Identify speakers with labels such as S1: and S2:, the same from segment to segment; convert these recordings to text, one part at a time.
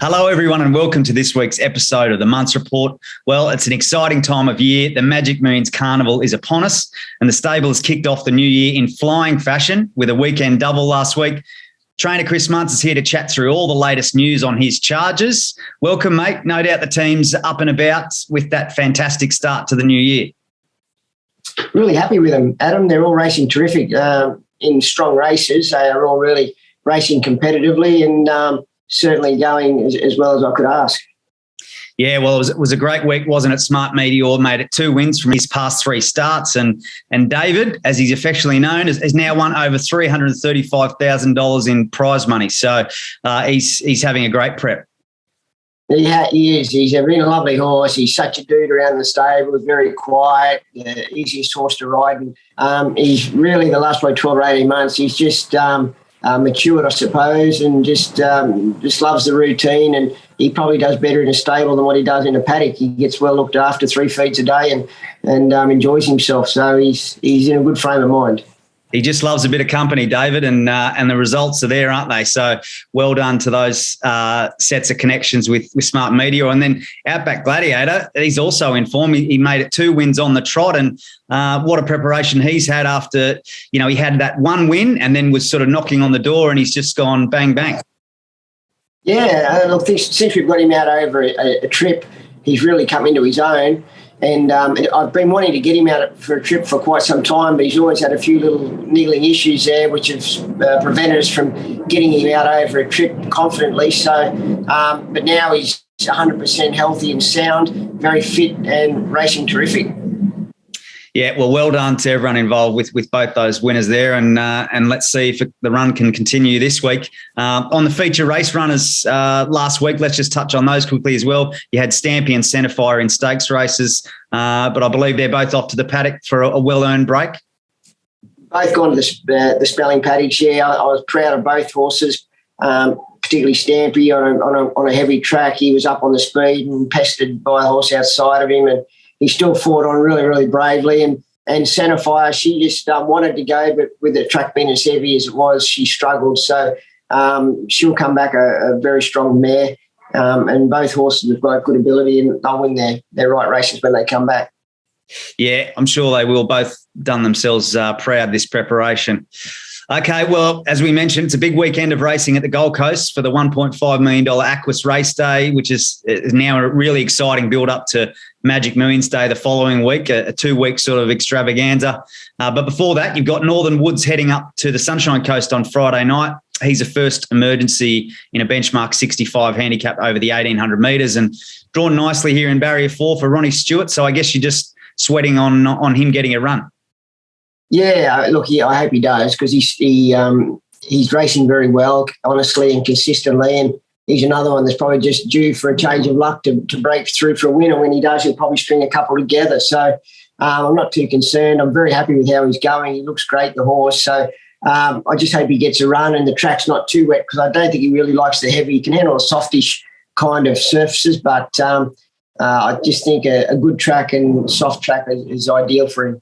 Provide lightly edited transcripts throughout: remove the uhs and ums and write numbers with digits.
S1: Hello, everyone, and welcome to this week's episode of the Muntz Report. Well, it's an exciting time of year. The Magic Millions Carnival is upon us, and the stable has kicked off the new year in flying fashion with a weekend double last week. Trainer Chris Muntz is here to chat through all the latest news on his charges. Welcome, mate. No doubt the team's up and about with that fantastic start to the new year.
S2: Really happy with them, Adam. They're all racing terrific in strong races. They are all really racing competitively and certainly going as well as I could ask.
S1: Yeah, well, it was a great week, wasn't it? Smart Meteor made it 2 wins from his past 3 starts. And David, as he's affectionately known, has now won over $335,000 in prize money. So he's having a great prep.
S2: He is. He's a really lovely horse. He's such a dude around the stable. He's very quiet, the easiest horse to ride. And he's really, the last 12 or 18 months, he's just matured, I suppose, and just loves the routine. And he probably does better in a stable than what he does in a paddock. He gets well looked after, 3 feeds a day, and enjoys himself. So he's in a good frame of mind.
S1: He just loves a bit of company, David, and the results are there, aren't they? So well done to those sets of connections with Smart Meteor. And then Outback Gladiator, he's also in form. He made it 2 wins on the trot, and what a preparation he's had after, he had that 1 win and then was sort of knocking on the door, and he's just gone bang, bang.
S2: Yeah, look, since we've got him out over a trip, he's really come into his own. And I've been wanting to get him out for a trip for quite some time, but he's always had a few little niggling issues there, which have prevented us from getting him out over a trip confidently. So, but now he's 100% healthy and sound, very fit and racing terrific.
S1: Yeah, well done to everyone involved with both those winners there, and let's see if the run can continue this week. On the feature race runners last week, let's just touch on those quickly as well. You had Stampy and Centerfire in stakes races, but I believe they're both off to the paddock for a well-earned break.
S2: Both gone to the spelling paddock. Yeah, I was proud of both horses, particularly Stampy on a heavy track. He was up on the speed and pestered by a horse outside of him, and he still fought on really, really bravely. And Centerfire, she just wanted to go, but with the track being as heavy as it was, she struggled. So she'll come back a very strong mare. And both horses have got good ability, and they'll win their right races when they come back.
S1: Yeah, I'm sure they will. Both done themselves proud this preparation. Okay, well, as we mentioned, it's a big weekend of racing at the Gold Coast for the $1.5 million Aquis Race Day, which is now a really exciting build-up to Magic Millions Day the following week, a 2-week sort of extravaganza. But before that, you've got Northern Woods heading up to the Sunshine Coast on Friday night. He's a first emergency in a benchmark 65 handicap over the 1,800 metres, and drawn nicely here in Barrier 4 for Ronnie Stewart. So I guess you're just sweating on him getting a run.
S2: Yeah, look, I hope he does, because he's racing very well, honestly and consistently, and he's another one that's probably just due for a change of luck to break through for a winner. When he does, he'll probably string a couple together. So I'm not too concerned. I'm very happy with how he's going. He looks great, the horse. So I just hope he gets a run and the track's not too wet, because I don't think he really likes the heavy. He can handle a softish kind of surfaces, but I just think a good track and soft track is ideal for him.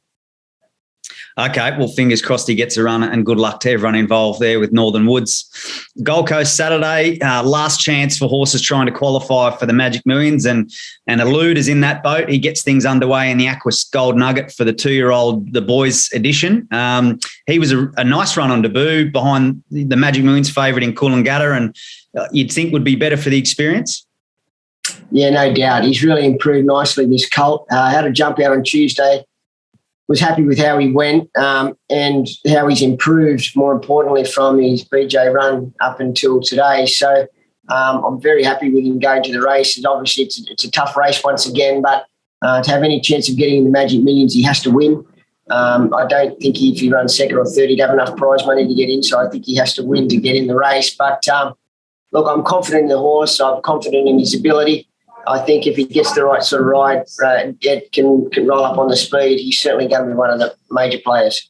S1: Okay, well, fingers crossed he gets a run, and good luck to everyone involved there with Northern Woods. Gold Coast Saturday, last chance for horses trying to qualify for the Magic Millions, and Elude is in that boat. He gets things underway in the Aquis Gold Nugget for the 2-year-old, the boys edition. He was a nice run on debut behind the Magic Millions favourite in Coolangatta, and you'd think would be better for the experience.
S2: Yeah, no doubt. He's really improved nicely, this colt. Had a jump out on Tuesday. Was happy with how he went and how he's improved, more importantly, from his BJ run up until today. So I'm very happy with him going to the race. And obviously, it's a tough race once again, but to have any chance of getting the Magic Millions, he has to win. I don't think if he runs second or third, he'd have enough prize money to get in. So I think he has to win to get in the race. But look, I'm confident in the horse. I'm confident in his ability. I think if he gets the right sort of ride, Ed can roll up on the speed. He's certainly going to be one of the major players.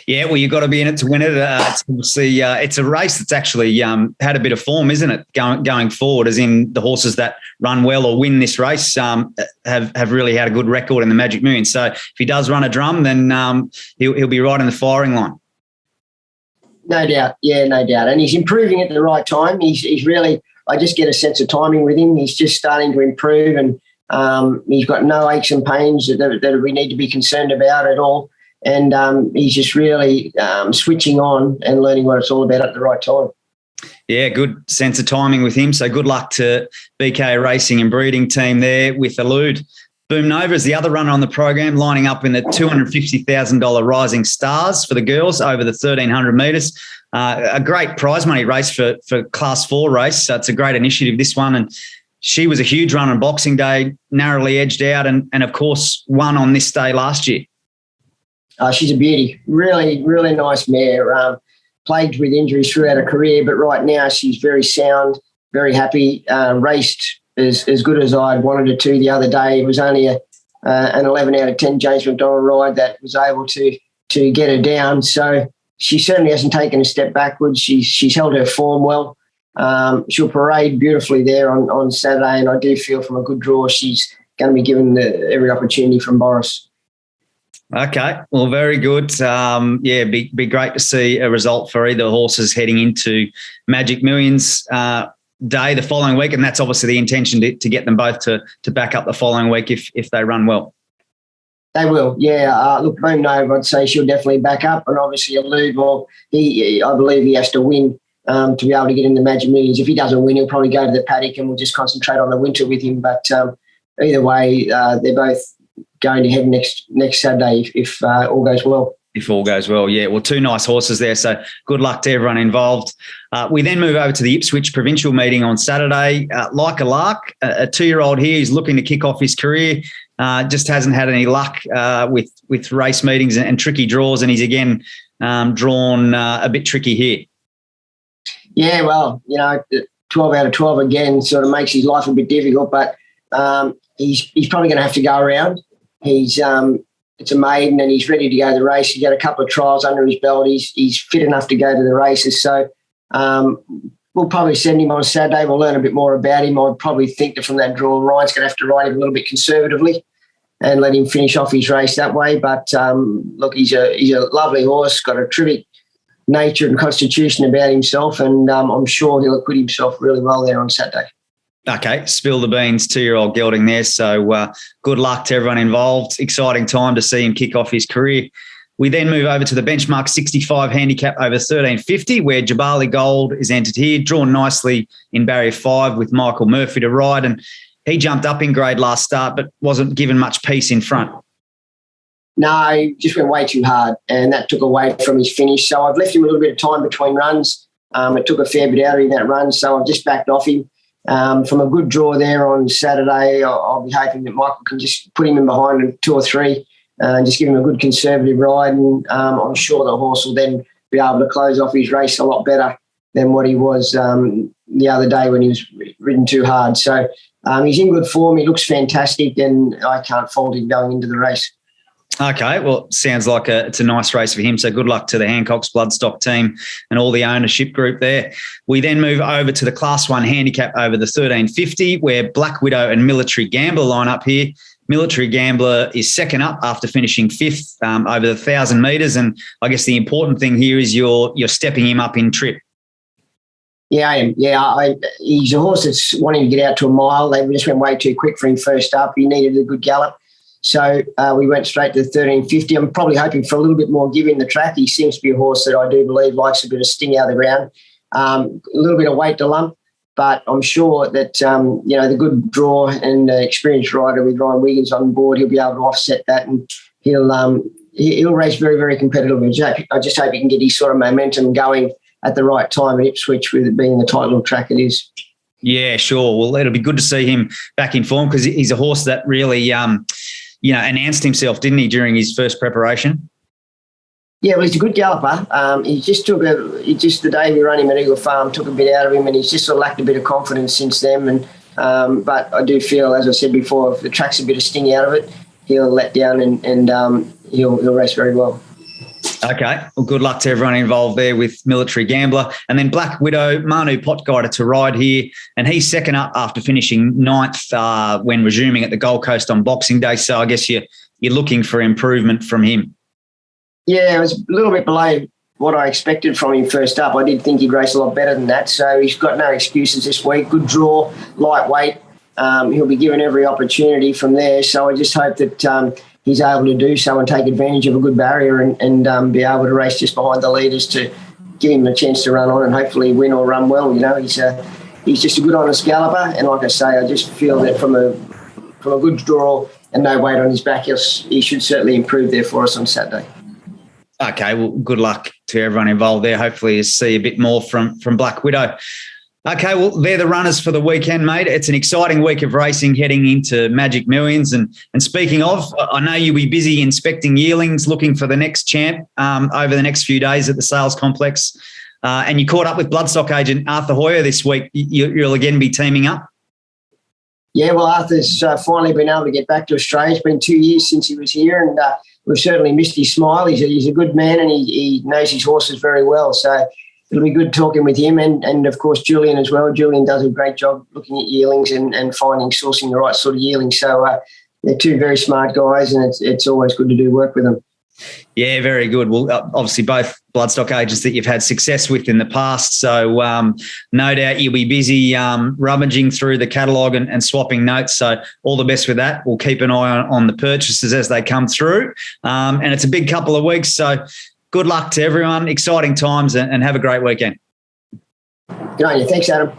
S1: Yeah, well, you've got to be in it to win it. It's a race that's actually had a bit of form, isn't it, going forward, as in the horses that run well or win this race have really had a good record in the Magic Millions. So if he does run a drum, then he'll be right in the firing line.
S2: No doubt. Yeah, no doubt. And he's improving at the right time. He's really I just get a sense of timing with him. He's just starting to improve, and he's got no aches and pains that we need to be concerned about at all. And he's just really switching on and learning what it's all about at the right time.
S1: Yeah, good sense of timing with him. So good luck to BK Racing and Breeding team there with Elude. Boom Nova is the other runner on the program, lining up in the $250,000 Rising Stars for the girls over the 1,300 metres. A great prize money race for Class 4 race. So it's a great initiative, this one. And she was a huge runner on Boxing Day, narrowly edged out, and of course, won on this day last year.
S2: She's a beauty. Really, really nice mare. Plagued with injuries throughout her career, but right now she's very sound, very happy. Raced as good as I'd wanted her to the other day. It was only an 11 out of 10 James McDonald ride that was able to get her down. So she certainly hasn't taken a step backwards. She's held her form well. She'll parade beautifully there on Saturday, and I do feel from a good draw she's going to be given every opportunity from Boris.
S1: Okay, well, very good. Be great to see a result for either horses heading into Magic Millions Day the following week, and that's obviously the intention to get them both to back up the following week if they run well.
S2: They will, yeah. Look, Boom Nova, I'd say she'll definitely back up, and obviously Elude, well, I believe he has to win to be able to get in the Magic Millions. If he doesn't win, he'll probably go to the paddock and we'll just concentrate on the winter with him. But either way, they're both going to head next Saturday if all goes well.
S1: If all goes well, yeah. Well, two nice horses there, so good luck to everyone involved. We then move over to the Ipswich Provincial meeting on Saturday. Like a lark, a 2-year-old here is looking to kick off his career. Just hasn't had any luck with race meetings and tricky draws, and he's again drawn a bit tricky here.
S2: Yeah, well, 12 out of 12 again sort of makes his life a bit difficult, but he's probably going to have to go around. It's a maiden and he's ready to go to the race. He's got a couple of trials under his belt. He's fit enough to go to the races. So we'll probably send him on Saturday. We'll learn a bit more about him. I'd probably think that from that draw, Ryan's going to have to ride him a little bit conservatively and let him finish off his race that way. But look, he's a lovely horse, got a terrific nature and constitution about himself, and I'm sure he'll acquit himself really well there on Saturday.
S1: Okay, spill the beans, 2-year-old gelding there. So good luck to everyone involved. Exciting time to see him kick off his career. We then move over to the benchmark 65 handicap over 1350, where Jabali Gold is entered here, drawn nicely in barrier 5 with Michael Murphy to ride. And he jumped up in grade last start, but wasn't given much peace in front.
S2: No, he just went way too hard, and that took away from his finish. So I've left him a little bit of time between runs. It took a fair bit out of him that run, so I've just backed off him. From a good draw there on Saturday, I'll be hoping that Michael can just put him in behind 2 or 3 and just give him a good conservative ride. And I'm sure the horse will then be able to close off his race a lot better than what he was the other day when he was ridden too hard. So he's in good form. He looks fantastic, and I can't fault him going into the race.
S1: Okay, well, sounds like it's a nice race for him. So good luck to the Hancock's Bloodstock team and all the ownership group there. We then move over to the Class 1 handicap over the 1350, where Black Widow and Military Gambler line up here. Military Gambler is second up after finishing 5th over the 1,000 metres. And I guess the important thing here is you're stepping him up in trip.
S2: Yeah, I am. Yeah, he's a horse that's wanting to get out to a mile. They just went way too quick for him first up. He needed a good gallop. So we went straight to the 1350. I'm probably hoping for a little bit more give in the track. He seems to be a horse that I do believe likes a bit of sting out of the ground, a little bit of weight to lump. But I'm sure that, the good draw and experienced rider with Ryan Wiggins on board, he'll be able to offset that, and he'll race very, very competitively. I just hope he can get his sort of momentum going at the right time at Ipswich, with it being the tight little track it is.
S1: Yeah, sure. Well, it'll be good to see him back in form, because he's a horse that really announced himself, didn't he, during his first preparation?
S2: Yeah, well, he's a good galloper. He just the day we ran him at Eagle Farm took a bit out of him, and he's just sort of lacked a bit of confidence since then. And but I do feel, as I said before, if the track's a bit of sting out of it, he'll let down and he'll race very well.
S1: Okay, well, good luck to everyone involved there with Military Gambler. And then Black Widow, Manu Potgeider to ride here, and he's second up after finishing 9th when resuming at the Gold Coast on Boxing Day. So I guess you're looking for improvement from him.
S2: Yeah, it was a little bit below what I expected from him first up. I did think he'd race a lot better than that. So he's got no excuses this week. Good draw, lightweight. He'll be given every opportunity from there. So I just hope that he's able to do so and take advantage of a good barrier and be able to race just behind the leaders to give him a chance to run on and hopefully win or run well. You know, he's just a good, honest galloper. And like I say, I just feel that from a good draw and no weight on his back, he should certainly improve there for us on Saturday.
S1: Okay, well, good luck to everyone involved there. Hopefully you see a bit more from Black Widow. Okay, well, they're the runners for the weekend, mate. It's an exciting week of racing heading into Magic Millions. And speaking of, I know you'll be busy inspecting yearlings, looking for the next champ over the next few days at the sales complex. And you caught up with bloodstock agent Arthur Hoyer this week. You'll again be teaming up?
S2: Yeah, well, Arthur's finally been able to get back to Australia. It's been 2 years since he was here, and we've certainly missed his smile. He's a good man, and he knows his horses very well. So it'll be good talking with him, and of course, Julian as well. Julian does a great job looking at yearlings and sourcing the right sort of yearlings. So they're two very smart guys, and it's always good to do work with them.
S1: Yeah, very good. Well, obviously both bloodstock agents that you've had success with in the past. So no doubt you'll be busy rummaging through the catalogue and swapping notes. So all the best with that. We'll keep an eye on the purchases as they come through. And it's a big couple of weeks. So good luck to everyone. Exciting times and have a great weekend.
S2: Good on you. Thanks, Adam.